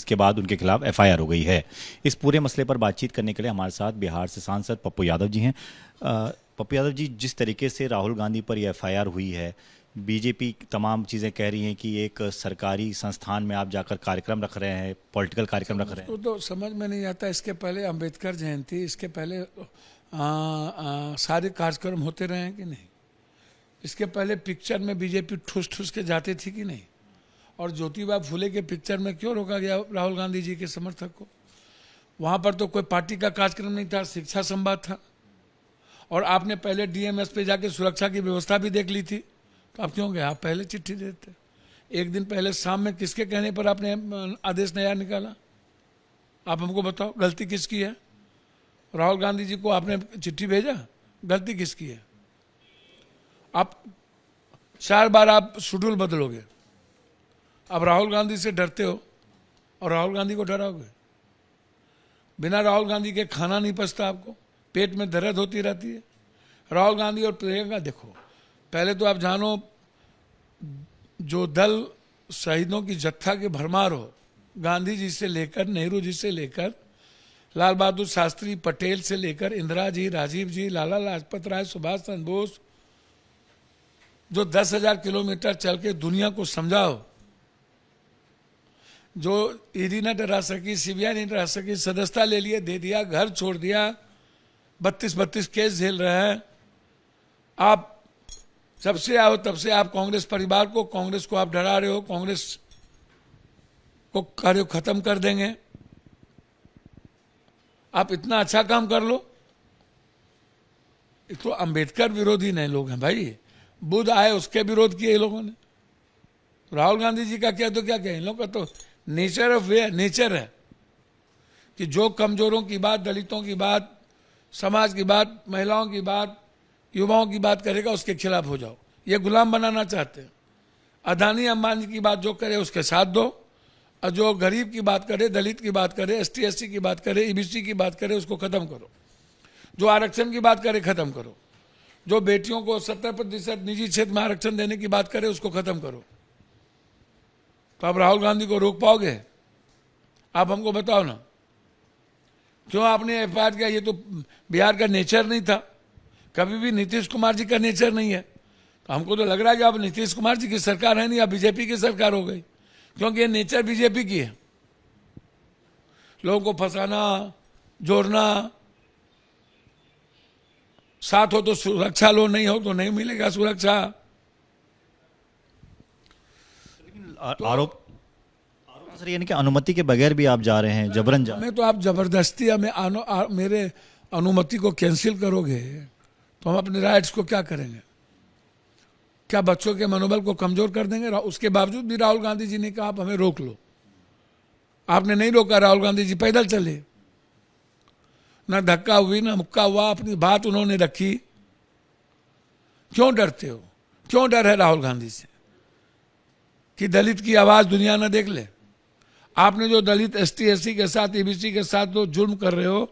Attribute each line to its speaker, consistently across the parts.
Speaker 1: जिसके बाद उनके खिलाफ एफआईआर हो गई है। इस पूरे मसले पर बातचीत करने के लिए हमारे साथ बिहार से सांसद पप्पू यादव जी हैं। पप्पू यादव जी, जिस तरीके से राहुल गांधी पर यह एफआईआर हुई है, बीजेपी तमाम चीज़ें कह रही हैं कि एक सरकारी संस्थान में आप जाकर कार्यक्रम रख रहे हैं, पॉलिटिकल कार्यक्रम रख रहे हैं।
Speaker 2: तो समझ में नहीं आता। इसके पहले अंबेडकर जयंती, इसके पहले सारे कार्यक्रम होते रहे हैं कि नहीं? इसके पहले पिक्चर में बीजेपी ठूस ठूस के जाते थी कि नहीं? और ज्योतिबा फुले के पिक्चर में क्यों रोका गया राहुल गांधी जी के समर्थक को? वहाँ पर तो कोई पार्टी का कार्यक्रम नहीं था, शिक्षा संवाद था। और आपने पहले डीएमएस पे जाके सुरक्षा की व्यवस्था भी देख ली थी, तो आप क्यों गए? आप पहले चिट्ठी देते। एक दिन पहले शाम में किसके कहने पर आपने आदेश नया निकाला? आप हमको बताओ, गलती किसकी है? राहुल गांधी जी को आपने चिट्ठी भेजा, गलती किसकी है? आप 4 बार आप शेड्यूल बदलोगे। अब राहुल गांधी से डरते हो और राहुल गांधी को डराओगे। बिना राहुल गांधी के खाना नहीं पचता, आपको पेट में दर्द होती रहती है। राहुल गांधी और प्रियंका, देखो पहले तो आप जानो, जो दल शहीदों की जत्था के भरमार हो, गांधी जी से लेकर नेहरू जी से लेकर लाल बहादुर शास्त्री, पटेल से लेकर इंदिरा जी, राजीव जी, लाला लाजपत राय, सुभाष चंद्र बोस, जो 10,000 किलोमीटर चल के दुनिया को समझाओ, जो ईडी न डरा सकी, सीबीआई नहीं डरा सकी, सदस्यता ले लिए, दे दिया, घर छोड़ दिया, 32 केस झेल रहे हैं। आप जब से आओ तब से आप कांग्रेस परिवार को, कांग्रेस को आप डरा रहे हो, कांग्रेस को कार्य खत्म कर देंगे। आप इतना अच्छा काम कर लो। तो अंबेडकर विरोधी नहीं लोग हैं भाई, बुद्ध आए उसके विरोध किए इन लोगों ने। राहुल गांधी जी का क्या, तो क्या इन लोगों का तो नेचर ऑफ वे, नेचर है कि जो कमजोरों की बात, दलितों की बात, समाज की बात, महिलाओं की बात, युवाओं की बात करेगा, उसके खिलाफ हो जाओ। ये गुलाम बनाना चाहते हैं। अदानी अंबानी की बात जो करे उसके साथ दो, और जो गरीब की बात करे, दलित की बात करे, एसटी एससी की बात करे, ईबीसी की बात करे, उसको खत्म करो। जो आरक्षण की बात करे खत्म करो। जो बेटियों को 70% निजी क्षेत्र में आरक्षण देने की बात करे उसको खत्म करो। तो आप राहुल गांधी को रोक पाओगे? आप हमको बताओ ना, क्यों आपने एफआईआर किया? ये तो बिहार का नेचर नहीं था, कभी भी नीतीश कुमार जी का नेचर नहीं है। तो हमको तो लग रहा है कि अब नीतीश कुमार जी की सरकार है नहीं, अब बीजेपी की सरकार हो गई, क्योंकि ये नेचर बीजेपी की है। लोगों को फंसाना, जोड़ना, साथ हो तो सुरक्षा लो, नहीं हो तो नहीं मिलेगा सुरक्षा।
Speaker 1: आरोप सर यानी कि अनुमति के बगैर भी आप जा रहे हैं, जबरन जा।
Speaker 2: हमें तो आप जबरदस्ती मेरे अनुमति को कैंसिल करोगे तो हम अपने राइट्स को क्या करेंगे? क्या बच्चों के मनोबल को कमजोर कर देंगे? उसके बावजूद भी राहुल गांधी जी ने कहा आप हमें रोक लो। आपने नहीं रोका, राहुल गांधी जी पैदल चले, ना धक्का हुई ना मुक्का हुआ, अपनी बात उन्होंने रखी। क्यों डरते हो? क्यों डर है राहुल गांधी से कि दलित की आवाज दुनिया न देख ले? आपने जो दलित, एसटी एससी के साथ, ईबीसी के साथ जो जुर्म कर रहे हो,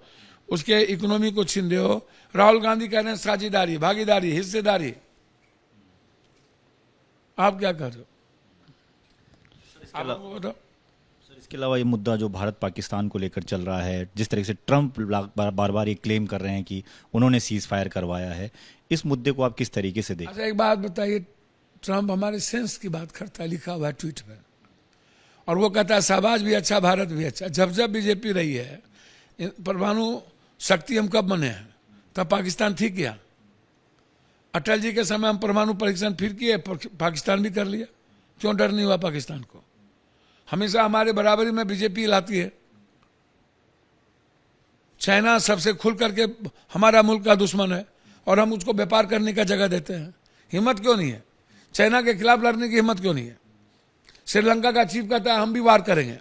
Speaker 2: उसके इकोनॉमी को छीन रहे हो। राहुल गांधी कह रहे हैं साझेदारी, भागीदारी, हिस्सेदारी। आप क्या कर रहे हो? आप हमको बताओ।
Speaker 1: सर इसके अलावा ये मुद्दा जो भारत पाकिस्तान को लेकर चल रहा है, जिस तरह से ट्रंप बार बार ये क्लेम कर रहे हैं कि उन्होंने सीज फायर करवाया है, इस मुद्दे को आप किस तरीके से देखते हैं?
Speaker 2: अच्छा एक बात बताइए, ट्रंप हमारे सेंस की बात करता है, लिखा हुआ है ट्वीट में, और वो कहता है शाहबाज भी अच्छा, भारत भी अच्छा। जब जब बीजेपी रही है, परमाणु शक्ति हम कब बने हैं? तब पाकिस्तान थी क्या? अटल जी के समय हम परमाणु परीक्षण फिर किए, पाकिस्तान भी कर लिया। क्यों डर नहीं हुआ पाकिस्तान को? हमेशा हमारे बराबरी में बीजेपी लाती है। चाइना सबसे खुल करके हमारा मुल्क का दुश्मन है और हम उसको व्यापार करने का जगह देते हैं। हिम्मत क्यों नहीं है? चाइना के खिलाफ लड़ने की हिम्मत क्यों नहीं है? श्रीलंका का चीफ कहता है हम भी वार करेंगे।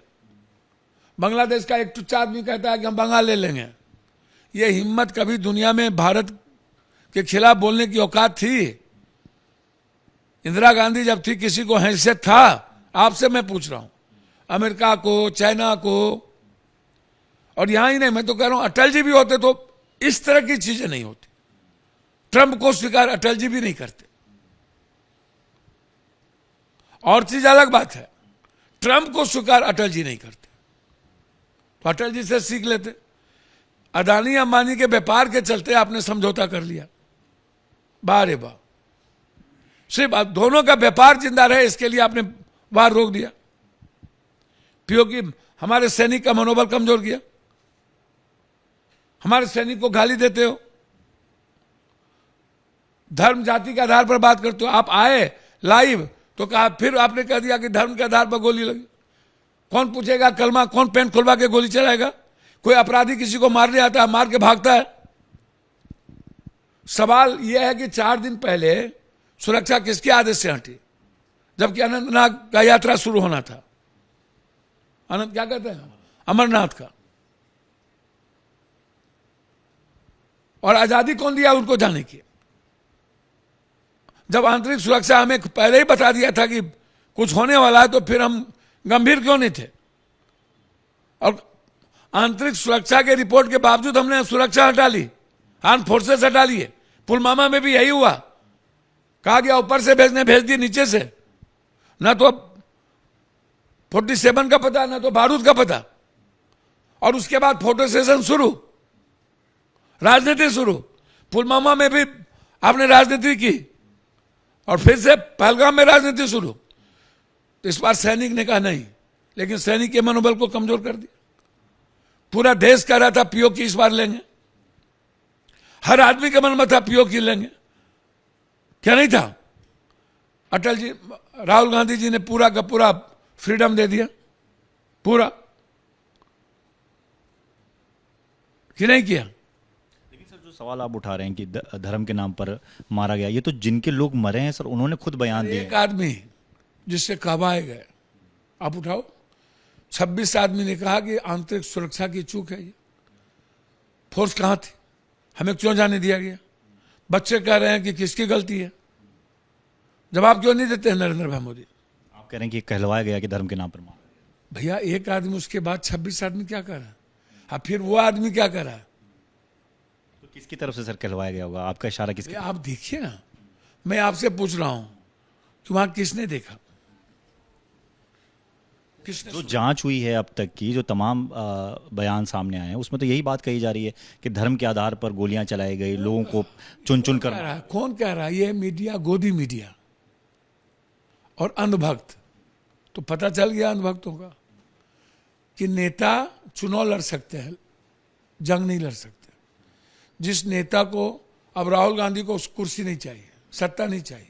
Speaker 2: बांग्लादेश का एक टुच्चा आदमी कहता है कि हम बंगाल ले लेंगे। ये हिम्मत कभी दुनिया में भारत के खिलाफ बोलने की औकात थी? इंदिरा गांधी जब थी किसी को हैसियत था? आपसे मैं पूछ रहा हूं, अमेरिका को, चाइना को, और यहां ही नहीं, मैं तो कह रहा हूं अटल जी भी होते तो इस तरह की चीजें नहीं होती। ट्रंप को स्वीकार अटल जी भी नहीं करते। और चीज अलग बात है, ट्रंप को स्वीकार अटल जी नहीं करते। अटल जी से सीख लेते। अदानी अंबानी के व्यापार के चलते आपने समझौता कर लिया, वाह रे वाह। सिर्फ दोनों का व्यापार जिंदा रहे इसके लिए आपने वार रोक दिया। पीओके हमारे सैनिक का मनोबल कमजोर किया, हमारे सैनिक को गाली देते हो, धर्म जाति के आधार पर बात करते हो। आप आए लाइव तो कहा, फिर आपने कह दिया कि धर्म के आधार पर गोली लगी। कौन पूछेगा कलमा, कौन पेन खुलवा के गोली चलाएगा? कोई अपराधी किसी को मारने आता है, मार के भागता है। सवाल यह है कि 4 दिन पहले सुरक्षा किसके आदेश से हटी, जबकि अनंतनाग का यात्रा शुरू होना था। अनंत क्या कहते हैं, अमरनाथ का। और आजादी कौन दिया उनको जाने की? जब आंतरिक सुरक्षा हमें पहले ही बता दिया था कि कुछ होने वाला है, तो फिर हम गंभीर क्यों नहीं थे? और आंतरिक सुरक्षा के रिपोर्ट के बावजूद हमने सुरक्षा हटा ली, आर्म फोर्सेस हटा लिए। पुलवामा में भी यही हुआ, कहा गया ऊपर से भेज दिए नीचे से। ना तो 47 का पता, ना तो बारूद का पता। और उसके बाद फोटो सेशन शुरू, राजनीति शुरू। पुलवामा में भी आपने राजनीति की और फिर से पहलगाम में राजनीति शुरू। तो इस बार सैनिक ने कहा नहीं, लेकिन सैनिक के मनोबल को कमजोर कर दिया। पूरा देश कह रहा था पीओके इस बार लेंगे, हर आदमी के मन में था पीओके लेंगे, क्या नहीं था? अटल जी, राहुल गांधी जी ने पूरा का पूरा फ्रीडम दे दिया, पूरा कि नहीं किया?
Speaker 1: लेकिन सर, जो सवाल आप उठा रहे हैं कि धर्म के नाम पर मारा गया, ये तो जिनके लोग मरे हैं सर, उन्होंने खुद बयान दिए।
Speaker 2: एक आदमी जिससे कहवाए गए, आप उठाओ। 26 आदमी ने कहा कि आंतरिक सुरक्षा की चूक है। ये फोर्स कहां थी, हमें क्यों जाने दिया गया? बच्चे कह रहे हैं कि किसकी गलती है? जवाब क्यों नहीं देते हैं नरेंद्र भाई मोदी?
Speaker 1: आप कह रहे हैं कि कहलवाया गया कि धर्म के नाम पर मारा गया।
Speaker 2: भैया एक आदमी, उसके बाद 26 आदमी क्या कर रहा है? अब फिर वो आदमी क्या कर रहा है?
Speaker 1: तो किसकी तरफ से सर कहलवाया गया होगा? आपका इशारा किसकी?
Speaker 2: आप देखिए ना, मैं आपसे पूछ रहा हूं कि वहां किसने देखा, किसने
Speaker 1: जो जांच हुई है अब तक की, जो तमाम बयान सामने आए हैं, उसमें तो यही बात कही जा रही है कि धर्म के आधार पर गोलियां चलाई गई, लोगों को चुन चुन कर।
Speaker 2: कौन कह रहा है? ये मीडिया, गोदी मीडिया और अंधभक्त। तो पता चल गया अंधभक्तों का कि नेता चुनाव लड़ सकते हैं, जंग नहीं लड़ सकते। जिस नेता को, अब राहुल गांधी को कुर्सी नहीं चाहिए, सत्ता नहीं चाहिए,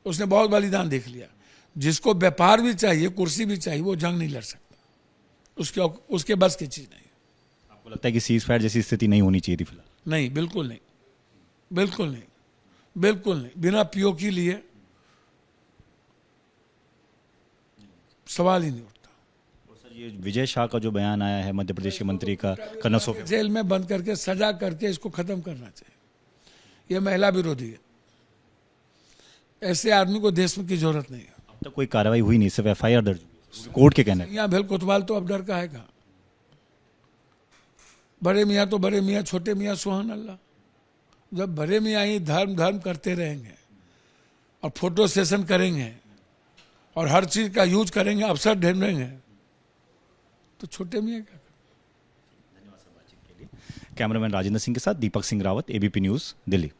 Speaker 2: उसने बहुत बलिदान देख लिया। जिसको व्यापार भी चाहिए, कुर्सी भी चाहिए, वो जंग नहीं लड़ सकता, उसके बस की चीज नहीं।
Speaker 1: आपको लगता है कि सीज फायर जैसी स्थिति नहीं होनी चाहिए थी फिलहाल?
Speaker 2: नहीं, बिल्कुल नहीं, बिल्कुल नहीं, बिल्कुल नहीं। बिना पीओके लिए सवाल ही नहीं उठता।
Speaker 1: और सर, ये विजय शाह का जो बयान आया है मध्य प्रदेश के मंत्री का, कनसो
Speaker 2: जेल में बंद करके सजा करके इसको खत्म करना चाहिए। यह महिला विरोधी है, ऐसे आदमी को देश में की जरूरत नहीं है।
Speaker 1: अब तक कोई कार्रवाई हुई नहीं, सिर्फ एफआईआर दर्ज हुई, कोर्ट के कहने।
Speaker 2: यहाँ भेल कोतवाल तो अब डर का है। बड़े मियाँ तो बड़े मियाँ, छोटे मियाँ सुहान अल्लाह। जब बड़े मियाँ ही धर्म करते रहेंगे और फोटो सेशन करेंगे और हर चीज का यूज करेंगे, अवसर ढूंढेंगे, तो छोटे मियाँ क्या करें?
Speaker 1: कैमरामैन राजेंद्र सिंह के साथ दीपक सिंह रावत, एबीपी न्यूज, दिल्ली।